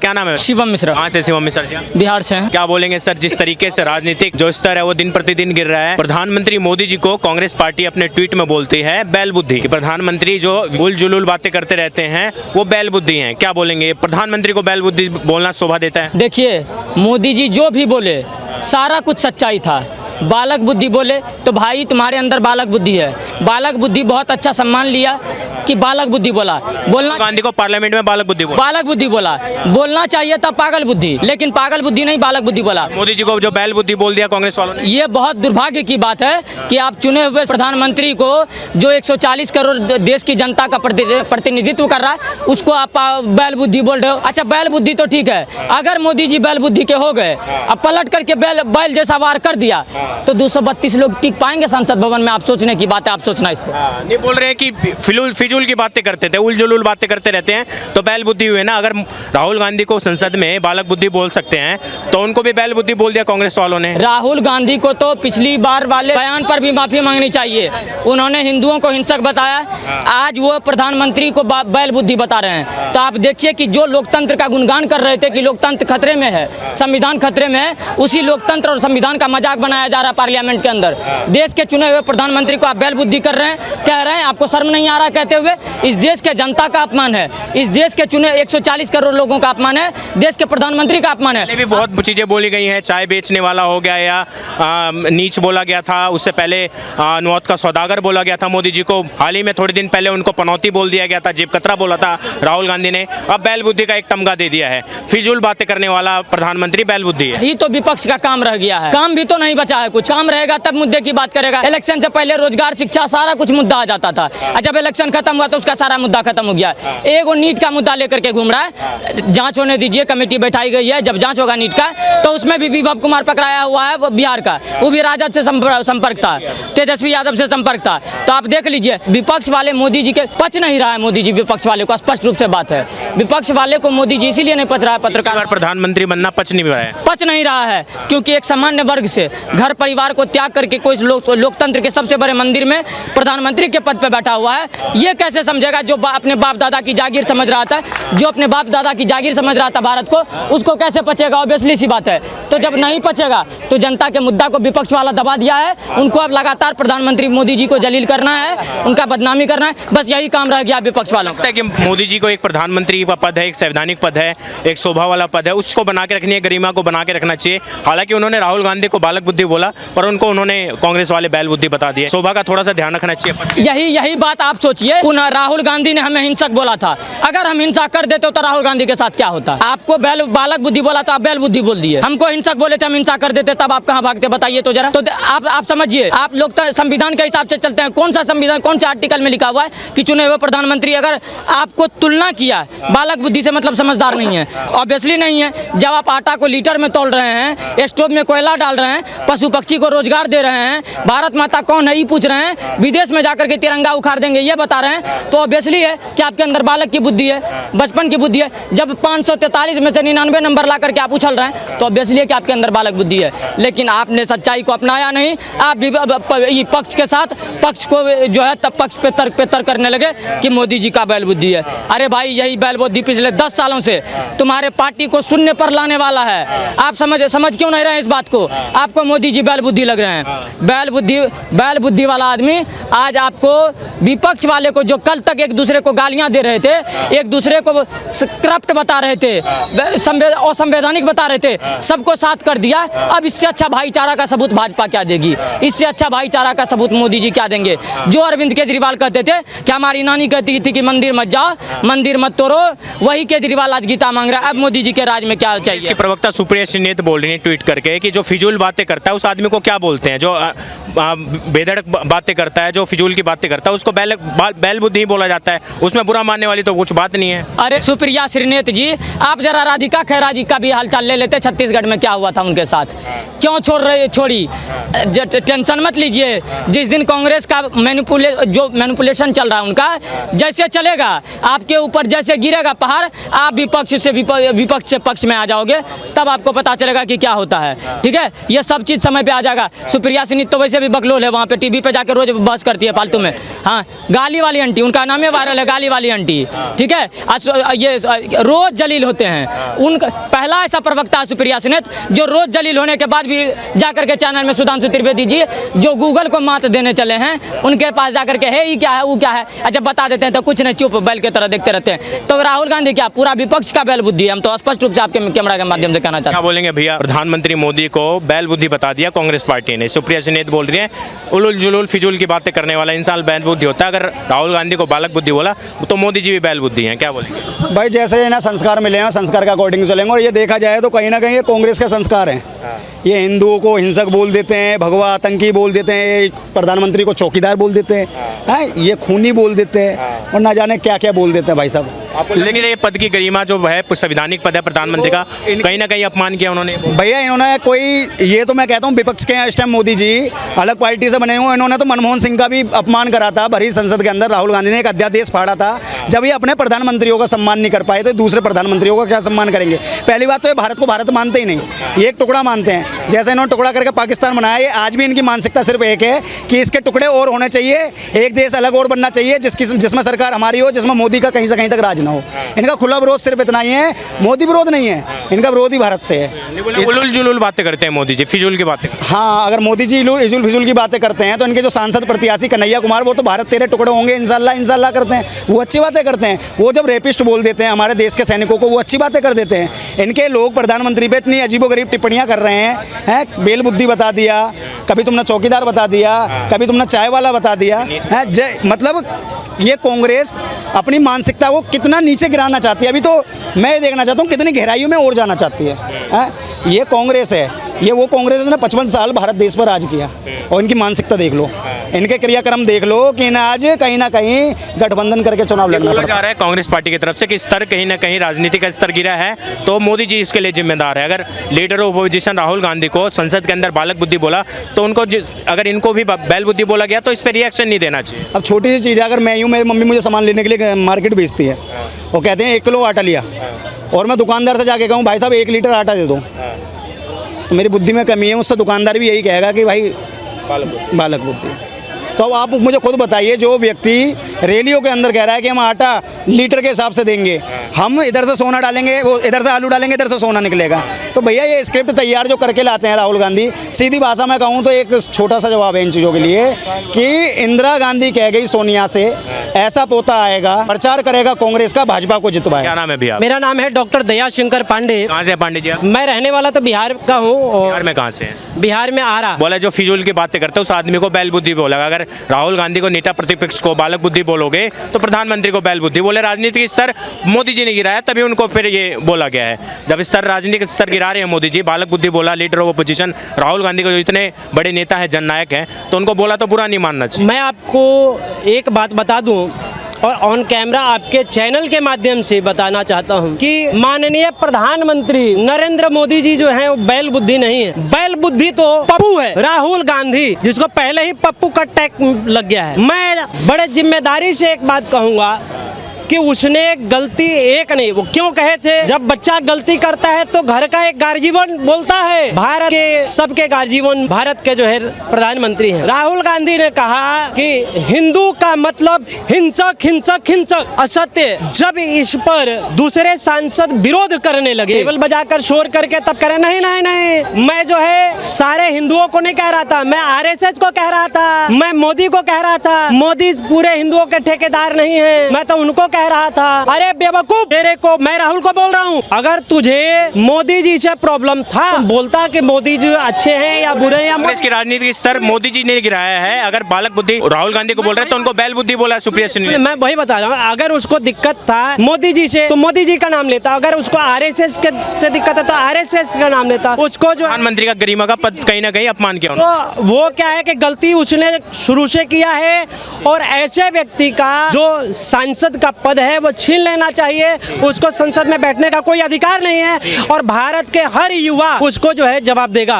क्या नाम है? शिवम मिश्रा। कहाँ से शिवम मिश्रा जी? बिहार से हैं। क्या बोलेंगे सर, जिस तरीके से राजनीतिक जो स्तर है वो दिन प्रतिदिन गिर रहा है, प्रधानमंत्री मोदी जी को कांग्रेस पार्टी अपने ट्वीट में बोलती है बैल बुद्धि कि प्रधानमंत्री जो उल जुलूल बातें करते रहते हैं वो बैल बुद्धि हैं। क्या बोलेंगे, प्रधानमंत्री को बैल बुद्धि बोलना शोभा देता है? देखिए, मोदी जी जो भी बोले सारा कुछ सच्चाई था। बालक बुद्धि बोले तो भाई तुम्हारे अंदर बालक बुद्धि है। बालक बुद्धि बहुत अच्छा सम्मान लिया कि बालक बुद्धि बोला। बोलना गांधी को पार्लियामेंट में बालक बुद्धि बोला, बोलना चाहिए था पागल बुद्धि, लेकिन पागल बुद्धि नहीं, बालक बुद्धि बोला। मोदी जी को जो बैल बुद्धि बोल दिया कांग्रेस वालों ने। ये बहुत दुर्भाग्य की बात है कि आप चुने हुए प्रधानमंत्री को जो 140 करोड़ देश की जनता का प्रतिनिधित्व कर रहा है उसको आप बैल बुद्धि बोल रहे हो। अच्छा, बैल बुद्धि तो ठीक है, अगर मोदी जी बैल बुद्धि के हो गए, अब पलट करके बैल जैसा वार कर दिया तो 232 लोग टिक पाएंगे संसद भवन में? आप सोचने की बात है, आप सोचना इस पर। नहीं बोल रहे हैं कि फिजूल की बातें करते थे, उलझुल बातें करते रहते हैं तो बैल बुद्धि हुए ना। अगर राहुल गांधी को संसद में बालक बुद्धि बोल सकते हैं तो उनको भी बैल बुद्धि बोल दिया कांग्रेस वालों ने। राहुल गांधी को तो पिछली बार वाले बयान पर भी माफी मांगनी चाहिए। उन्होंने हिंदुओं को हिंसक बताया, आज वो प्रधानमंत्री को बैल बुद्धि बता रहे हैं। तो आप देखिए कि जो लोकतंत्र का गुणगान कर रहे थे कि लोकतंत्र खतरे में है, संविधान खतरे में है, उसी लोकतंत्र और संविधान का मजाक बनाया जा रहा है पार्लियामेंट के अंदर। देश के चुने हुए प्रधानमंत्री को आप बैल बुद्धि कर रहे हैं, कह रहे हैं, आपको शर्म नहीं आ रहा कहते हुए? इस देश के जनता का अपमान है, इस देश के चुने 140 करोड़ लोगों का अपमान है, देश के प्रधानमंत्री का अपमान है। पहले भी बहुत चीजें बोली गई हैं, चाय बेचने वाला हो गया या नीच बोला गया था, उससे पहले नुआत का सौदागर बोला गया था मोदी जी को, हाल ही में थोड़े दिन पहले उनको पनौती बोल दिया गया था, जेब कतरा बोला था राहुल गांधी ने। अब बैल बुद्धि का एक तमगा दे दिया है, फिजूल बातें करने वाला प्रधानमंत्री बैल बुद्धि है। यही तो विपक्ष का काम रह गया है, काम भी तो नहीं बचा है। कुछ काम रहेगा तब मुद्दे की बात करेगा। इलेक्शन से पहले रोजगार, शिक्षा, सारा कुछ मुद्दा आ जाता था, जब इलेक्शन खत्म हुआ तो उसका सारा मुद्दा खत्म हो गया। एक वो नीट का मुद्दा लेकर के घूम रहा है, जांच होने दीजिए, कमेटी बैठाई गई है, जब जांच होगा नीट का तो उसमें भी विभव कुमार पकड़ाया हुआ है, वो बिहार का, वो भी राजद से संपर्क था, तेजस्वी यादव से संपर्क था। तो आप देख लीजिए, विपक्ष वाले मोदी जी के पच नहीं रहा है। मोदी जी विपक्ष वाले को स्पष्ट रूप से बात है, विपक्ष वाले को मोदी जी इसीलिए नहीं पच रहा है, पत्रकार प्रधानमंत्री बनना पच नहीं रहा है क्योंकि एक सामान्य वर्ग से घर परिवार को त्याग करके कोई लोकतंत्र के सबसे बड़े मंदिर में प्रधानमंत्री के पद पे बैठा हुआ है। ये कैसे समझेगा जो अपने बाप दादा की जागीर समझ रहा था, जो अपने बाप दादा की जागीर समझ रहा था भारत को, उसको कैसे पचेगा? ऑब्वियसली सी बात है। तो जब नहीं पचेगा तो जनता के मुद्दा को विपक्ष वाला दबा दिया है, उनको अब लगातार प्रधानमंत्री मोदी जी को जलील करना है, उनका बदनामी करना है, बस यही काम रह गया विपक्ष वालों का। कि मोदी जी को एक प्रधानमंत्री का पद है, एक संवैधानिक पद है, एक शोभा वाला पद है, उसको बना के रखनी है, गरिमा को बना के रखना चाहिए। हालांकि उन्होंने राहुल गांधी को बालक बुद्धि बोला, पर उनको उन्होंने कांग्रेस वाले बैल बुद्धि बता दिए। शोभा का थोड़ा सा ध्यान रखना चाहिए। यही बात आप सोचिए, राहुल गांधी ने हमें हिंसक बोला था, अगर हम हिंसा कर देते तो राहुल गांधी के साथ क्या होता? आपको बालक बुद्धि बोला तो आप बैल बुद्धि बोल दिए, हमको हिंसक बोले थे, हम हिंसा कर देते, तब आप कहां भागते बताइए तो जरा। तो आप समझिए, आप लोग संविधान के हिसाब से चलते हैं। कौन सा संविधान, कौन सा आर्टिकल में लिखा हुआ है कि चुने हुए प्रधानमंत्री, अगर आपको तुलना किया बालक बुद्धि से मतलब समझदार नहीं है? ऑब्वियसली नहीं है। जब आप आटा को लीटर में तोल रहे हैं, स्टोव में कोयला डाल रहे हैं, पशु पक्षी को रोजगार दे रहे हैं, भारत माता कौन है ये पूछ रहे हैं, विदेश में जाकर के तिरंगा उखाड़ देंगे ये बता रहे हैं, तो ऑब्वियसली है कि आपके अंदर बालक की बुद्धि है, बचपन की बुद्धि है। जब 543 में से 99 नंबर ला करके आप उछल रहे हैं तो ऑब्वियसली है कि आपके अंदर बालक बुद्धि है। लेकिन आपने सच्चाई को अपनाया नहीं, आप पक्ष के साथ पक्ष को जो है तब पक्ष पे तर्क करने लगे कि मोदी जी का बैल बुद्धि है। अरे भाई, यही बैल बुद्धि पिछले 10 सालों से तुम्हारे पार्टी को शून्य पर लाने वाला है। आप समझ क्यों नहीं रहे हैं इस बात को? आपको मोदी जी बैल बुद्धि लग रहे हैं। बैल बुद्धि वाला आदमी आज आपको, विपक्ष वाले को जो कल तक एक दूसरे को गालियां दे रहे थे, एक दूसरे को करप्ट बता रहे थे, असंवैधानिक बता रहे थे, सबको साथ कर दिया। अब इससे अच्छा भाईचारा का सबूत भाजपा क्या देगी? इससे अच्छा भाईचारा का सबूत मोदी जी क्या देंगे? जो अरविंद केजरीवाल कहते थे कि हमारी नानी कहती थी कि मंदिर मत जाओ, मंदिर मत तोड़ो, वही केजरीवाल आज गीता मांग रहा है। अब मोदी जी के राज में क्या चाहिए? इसके प्रवक्ता सुप्रिया श्रीनेत बोल रही है ट्वीट करके कि जो फिजूल बातें करता है उस आदमी को क्या बोलते हैं? जो बेधड़क बातें करता है, जो फिजूल की बातें करता है, उसको बैल बुद्धि ही बोला जाता है। उसमें बुरा मानने वाली तो कुछ बात नहीं है। अरे सुप्रिया श्रीनेत जी, आप जरा राधिका खैरा जी का भी हालचाल ले लेते, छत्तीसगढ़ में क्या हुआ था उनके साथ, क्यों छोड़ी? टेंशन मत लीजिए, जिस दिन कांग्रेस का मैनिपुलेशन चल रहा है उनका, जैसे चलेगा आपके ऊपर, जैसे गिरेगा पहाड़, आप विपक्ष से पक्ष में आ जाओगे, तब आपको पता चलेगा कि क्या होता है। ठीक है, ये सब चीज समझ समय पे आ जाएगा। सुप्रिया सिन्हा तो वैसे भी बकलोल है, वहाँ पे टीवी पे जाकर रोज बहस करती है फालतू में। हाँ, गाली वाली आंटी, उनका नाम है वायरल है, गाली वाली आंटी, ठीक है। ये रोज जलील होते हैं। उनका पहला ऐसा प्रवक्ता है सुप्रिया सिन्हा जो रोज जलील होने के बाद भी जाकर के चैनल में सुधांशु त्रिवेदी जी जो गूगल को मात देने चले हैं, उनके पास जाकर के है ये क्या है वो क्या है, जब बता देते हैं तो कुछ नहीं, चुप बैल की तरह देखते रहते हैं। तो राहुल गांधी क्या पूरा विपक्ष का बैल बुद्धि है, हम तो स्पष्ट रूप से आपके कैमरा के माध्यम से कहना चाहते हैं। क्या बोलेंगे भैया, प्रधानमंत्री मोदी को बैल बुद्धि बता दिया कांग्रेस पार्टी ने। सुप्रिया सिन्हा बोल रही है उलुल जुलुल फिजूल की बातें करने वाला इंसान बैल बुद्धि होता है, अगर राहुल गांधी को बालक बुद्धि बोला तो मोदी जी भी बैल बुद्धि हैं, क्या बोलेंगे? भाई जैसे ना संस्कार मिले हैं, संस्कार के अकॉर्डिंग चलेंगे। और ये देखा जाए तो कहीं ना कहीं ये कांग्रेस के संस्कार हैं। ये हिंदुओं को हिंसक बोल देते हैं, भगवा आतंकी बोल देते हैं, प्रधानमंत्री को चौकीदार बोल देते हैं, ये खूनी बोल देते हैं और ना जाने क्या क्या बोल देते हैं भाई साहब। लेकिन ये पद की गरिमा जो है, संवैधानिक पद है प्रधानमंत्री का, कहीं ना कहीं अपमान किया उन्होंने। भैया इन्होंने कोई, ये तो मैं कहता हूँ विपक्ष के हैं इस टाइम मोदी जी, अलग पार्टी से बने हुए। इन्होंने तो मनमोहन सिंह का भी अपमान करा था भरी संसद के अंदर। राहुल गांधी ने एक अध्यादेश फाड़ा था, जब ये अपने प्रधानमंत्रियों का सम्मान नहीं कर पाए तो दूसरे प्रधानमंत्रियों का क्या सम्मान करेंगे? पहली बात तो ये भारत को भारत मानते ही नहीं, ये एक टुकड़ा मानते हैं। जैसे इन्होंने टुकड़ा करके पाकिस्तान बनाया, ये आज भी इनकी मानसिकता सिर्फ एक है कि इसके टुकड़े और होने चाहिए, एक देश अलग और बनना चाहिए जिसमें सरकार हमारी हो, जिसमें मोदी का कहीं से कहीं तक राज ना हो। इनका खुला विरोध सिर्फ इतना ही है, मोदी विरोध नहीं है, इनका विरोध ही भारत से है। उलुल जुलुल बातें करते हैं मोदी जी, फिजूल की बातें। हाँ, अगर मोदी जी इजुल फिजुल की बातें करते हैं तो इनके जो सांसद प्रत्याशी कन्हैया कुमार, वो तो भारत तेरे टुकड़े होंगे इंशाल्लाह इंशाल्लाह करते हैं, वो अच्छी बातें करते हैं। वो जब रेपिस्ट बोल देते हैं हमारे देश के सैनिकों को, वो अच्छी बातें कर देते हैं। इनके लोग प्रधानमंत्री पे इतनी अजीबोगरीब टिप्पणियां कर रहे हैं, बेल बुद्धि बता दिया, कभी तुमने चौकीदार बता दिया, कभी तुमने चाय वाला बता दिया है। मतलब ये कांग्रेस अपनी मानसिकता को कितना नीचे गिराना चाहती है। अभी तो मैं ये देखना चाहता हूँ कितनी गहराइयों में और जाना चाहती है। ये कांग्रेस है, ये वो कांग्रेस ने 55 साल भारत देश पर राज किया। और इनकी मानसिकता देख लो, इनके क्रियाक्रम देख लो कि इन्हें आज कहीं ना कहीं गठबंधन करके चुनाव लड़ना बोला जा रहा है कांग्रेस पार्टी की तरफ से कि स्तर कहीं ना कहीं राजनीति का स्तर गिरा है, तो मोदी जी इसके लिए जिम्मेदार है। अगर leader of opposition Rahul Gandhi को संसद के अंदर बालक बुद्धि बोला तो उनको अगर इनको भी बैल बुद्धि बोला गया तो इस पर रिएक्शन नहीं देना चाहिए। अब छोटी सी चीज़ है, अगर मैं यूँ, मेरी मम्मी मुझे सामान लेने के लिए मार्केट भेजती है, वो कहते हैं 1 किलो आटा लिया, और मैं दुकानदार से जाके कहूँ भाई साहब 1 लीटर आटा दे दो, तो मेरी बुद्धि में कमी है, उससे दुकानदार भी यही कहेगा कि भाई बालक बुद्धि। तो अब आप मुझे खुद बताइए, जो व्यक्ति रैलियों के अंदर कह रहा है कि हम आटा लीटर के हिसाब से देंगे, हम इधर से सोना डालेंगे, वो इधर से आलू डालेंगे, इधर से सोना निकलेगा, तो भैया ये स्क्रिप्ट तैयार जो करके लाते हैं राहुल गांधी, सीधी भाषा में कहूँ तो एक छोटा सा जवाब है इन चीज़ों के लिए कि इंदिरा गांधी कह गई सोनिया से ऐसा पोता आएगा, प्रचार करेगा कांग्रेस का, भाजपा को जितवाएगा। क्या नाम है भैया? मेरा नाम है डॉक्टर दयाशंकर पांडे। कहाँ से पांडे जी? मैं रहने वाला तो बिहार का हूँ। बिहार में कहाँ से हैं? बिहार में आ रहा। बोला जो फिजूल की बातें करते हैं उस आदमी को बैल बुद्धि बोला। अगर राहुल गांधी को नेता प्रतिपक्ष को बालक बुद्धि बोलोगे तो प्रधानमंत्री को बैल बुद्धि बोले। राजनीतिक स्तर मोदी जी ने गिराया, तभी उनको फिर ये बोला गया है। जब स्तर राजनीतिक स्तर गिरा रहे हैं मोदी जी, बालक बुद्धि बोला leader of opposition Rahul Gandhi को, जो इतने बड़े नेता है, जननायक हैं, तो उनको बोला तो बुरा नहीं मानना चाहिए। मैं आपको एक बात बता दूं और ऑन कैमरा आपके चैनल के माध्यम से बताना चाहता हूं कि माननीय प्रधानमंत्री नरेंद्र मोदी जी जो हैं वो बैल बुद्धि नहीं है। बैल बुद्धि तो पप्पू है, राहुल गांधी, जिसको पहले ही पप्पू का टैग लग गया है। मैं बड़े जिम्मेदारी से एक बात कहूंगा कि उसने गलती एक नहीं, वो क्यों कहे थे, जब बच्चा गलती करता है तो घर का एक गार्जियन बोलता है। भारत के सबके गार्जियन भारत के जो है प्रधानमंत्री हैं। राहुल गांधी ने कहा कि हिंदू का मतलब हिंसक हिंसक हिंसक, असत्य। जब इस पर दूसरे सांसद विरोध करने लगे, टेबल बजाकर शोर करके, तब करे नहीं नहीं नहीं, मैं जो है सारे हिंदुओं को नहीं कह रहा था, मैं आरएसएस को कह रहा था, मैं मोदी को कह रहा था। मोदी पूरे हिंदुओं के ठेकेदार नहीं है, मैं तो उनको कह रहा था। अरे बेवकूफ, तेरे को, मैं राहुल को बोल रहा हूँ, अगर तुझे मोदी जी से प्रॉब्लम था तो बोलता कि मोदी जी अच्छे हैं या बुरे हैं। कांग्रेस की राजनीतिक स्तर मोदी जी ने गिराया है। अगर बालक बुद्धि राहुल गांधी को बोल रहे हैं तो उनको बैल बुद्धि बोला सुप्रिया सिन्हा ने। मैं वही बता रहा हूँ, अगर उसको दिक्कत था मोदी जी से तो मोदी जी का नाम लेता, अगर उसको आरएसएस से दिक्कत है तो आरएसएस का नाम लेता। उसको जो प्रधानमंत्री का गरिमा का पद कहीं ना कहीं अपमान किया उन्होंने। तो वो क्या है कि गलती उसने शुरू से किया है, और ऐसे व्यक्ति का जो सांसद का पद है वो छीन लेना चाहिए। उसको संसद में बैठने का कोई अधिकार नहीं है, और भारत के हर युवा उसको जो है जवाब देगा।